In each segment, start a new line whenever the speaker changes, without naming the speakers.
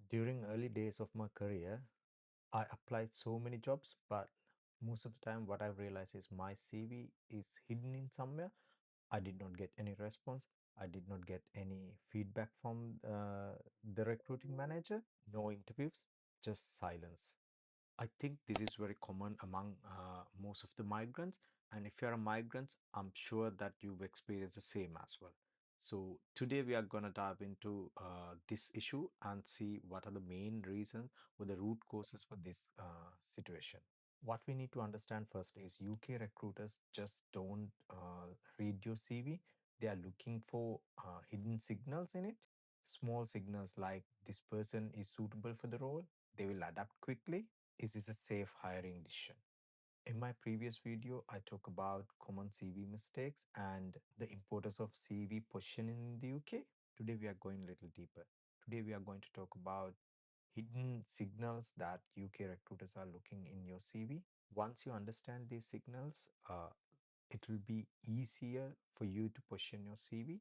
During early days of my career, I applied so many jobs, but most of the time, what I realized is my CV is hidden in somewhere. I did not get any response. I did not get any feedback from the recruiting manager. No interviews, just silence. I think this is very common among most of the migrants. And if you're a migrant, I'm sure that you've experienced the same as well. So today we are going to dive into this issue and see what are the main reasons or the root causes for this situation. What we need to understand first is UK recruiters just don't read your CV. They are looking for hidden signals in it. Small signals like this person is suitable for the role. They will adapt quickly. Is this a safe hiring decision? In my previous video, I talk about common CV mistakes and the importance of CV positioning in the UK. Today, we are going a little deeper. Today, we are going to talk about hidden signals that UK recruiters are looking in your CV. Once you understand these signals, it will be easier for you to position your CV.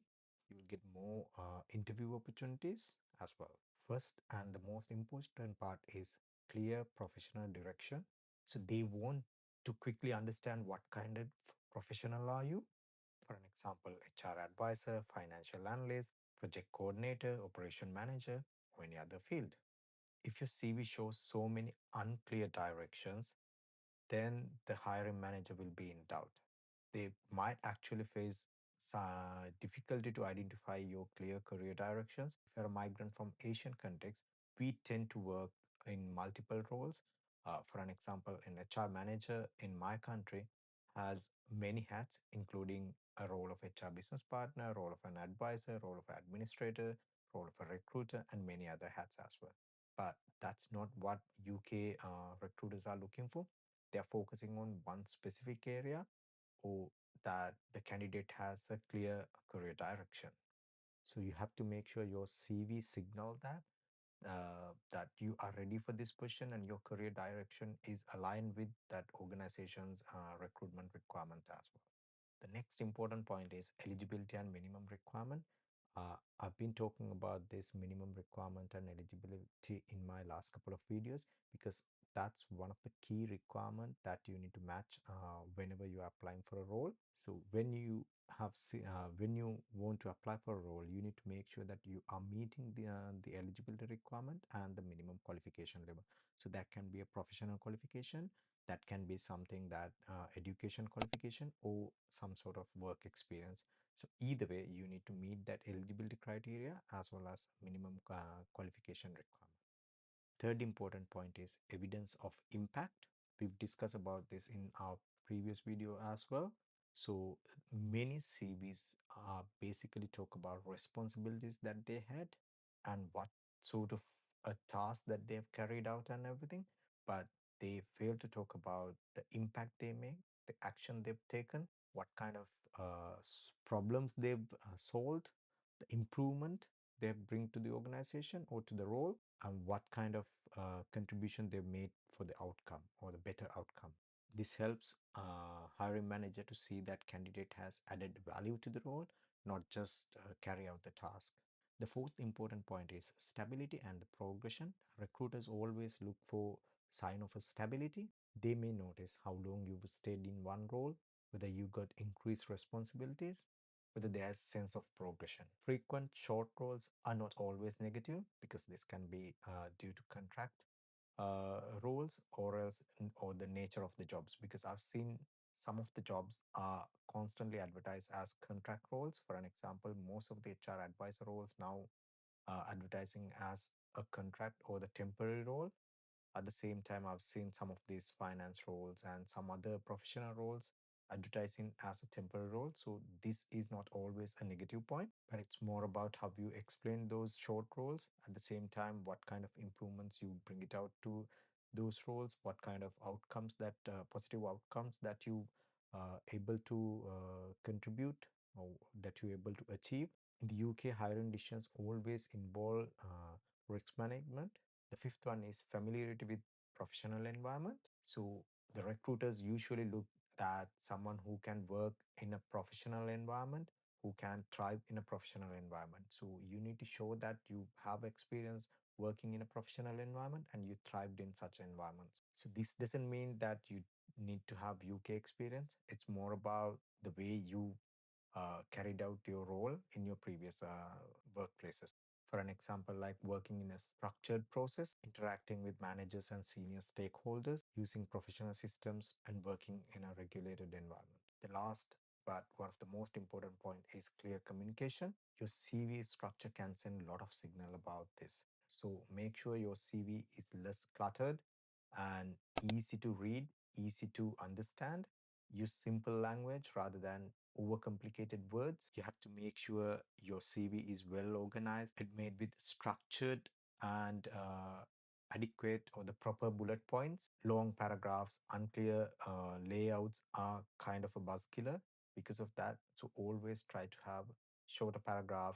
You will get more interview opportunities as well. First and the most important part is clear professional direction. So they want to quickly understand what kind of professional are you. For an example, HR advisor, financial analyst, project coordinator, operation manager, or any other field. If your CV shows so many unclear directions, then the hiring manager will be in doubt. They might actually face difficulty to identify your clear career directions. If you're a migrant from Asian context, we tend to work in multiple roles. For an example, an HR manager in my country has many hats, including a role of HR business partner, role of an advisor, role of administrator, role of a recruiter, and many other hats as well. But that's not what UK recruiters are looking for. They're focusing on one specific area or that the candidate has a clear career direction. So you have to make sure your CV signal that you are ready for this position and your career direction is aligned with that organization's recruitment requirement as well. The next important point is eligibility and minimum requirement. I've been talking about this minimum requirement and eligibility in my last couple of videos because that's one of the key requirement that you need to match whenever you are applying for a role. So when you want to apply for a role, you need to make sure that you are meeting the eligibility requirement and the minimum qualification level. So that can be a professional qualification, that can be something that education qualification or some sort of work experience. So either way, you need to meet that eligibility criteria as well as minimum qualification requirement. Third important point is evidence of impact. We've discussed about this in our previous video as well. So many CVs basically talk about responsibilities that they had and what sort of a task that they've carried out and everything, but they fail to talk about the impact they make, the action they've taken, what kind of problems they've solved, the improvement they bring to the organization or to the role, and what kind of contribution they've made for the outcome or the better outcome. This helps hiring manager to see that candidate has added value to the role, not just carry out the task. The fourth important point is stability and the progression. Recruiters always look for sign of a stability. They may notice how long you've stayed in one role, whether you got increased responsibilities, whether there's sense of progression. Frequent short roles are not always negative because this can be due to contract roles or else or the nature of the jobs, because I've seen some of the jobs are constantly advertised as contract roles. For an example, most of the HR advisor roles now are advertising as a contract or the temporary role. At the same time, I've seen some of these finance roles and some other professional roles advertising as a temporary role. So this is not always a negative point, but it's more about how you explain those short roles. At the same time, what kind of improvements you bring it out to those roles, what kind of outcomes that positive outcomes that you able to contribute or that you're able to achieve. In the UK, hiring decisions always involve risk management. The fifth one is familiarity with professional environment. So the recruiters usually look at someone who can work in a professional environment, who can thrive in a professional environment. So you need to show that you have experience working in a professional environment and you thrived in such environments. So this doesn't mean that you need to have UK experience. It's more about the way you carried out your role in your previous workplaces. For an example, like working in a structured process, interacting with managers and senior stakeholders, using professional systems, and working in a regulated environment. The last but one of the most important point is clear communication. Your CV structure can send a lot of signal about this. So make sure your CV is less cluttered and easy to read, easy to understand. Use simple language rather than overcomplicated words. You have to make sure your CV is well organized and made with structured and adequate or the proper bullet points. Long paragraphs, unclear layouts are kind of a buzz killer because of that. So always try to have shorter paragraph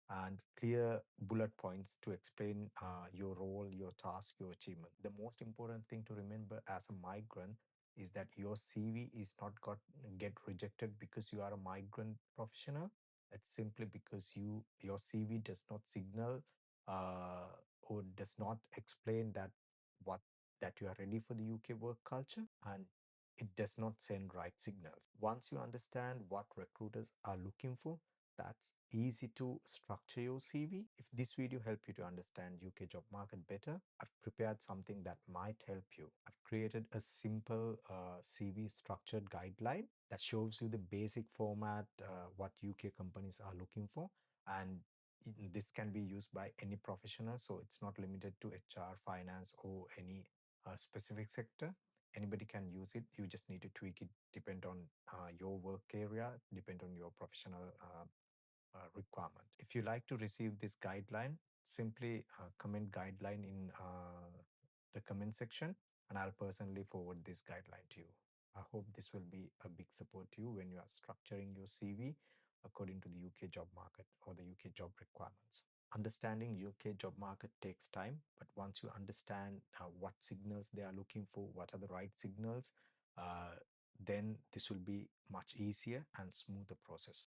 and clear bullet points to explain your role, your task, your achievement. The most important thing to remember as a migrant is that your CV is not got get rejected because you are a migrant professional. It's simply because your CV does not signal or does not explain that what that you are ready for the UK work culture, and it does not send right signals. Once you understand what recruiters are looking for, that's easy to structure your CV. If this video helped you to understand UK job market better, I've prepared something that might help you. I've created a simple CV structured guideline that shows you the basic format, what UK companies are looking for, and this can be used by any professional. So it's not limited to HR, finance, or any specific sector. Anybody can use it. You just need to tweak it, depend on your work area, depend on your professional requirement. If you like to receive this guideline, simply comment guideline in the comment section, and I'll personally forward this guideline to you. I hope this will be a big support to you when you are structuring your CV according to the UK job market or the UK job requirements. Understanding UK job market takes time, but once you understand what signals they are looking for, what are the right signals, then this will be much easier and smoother process.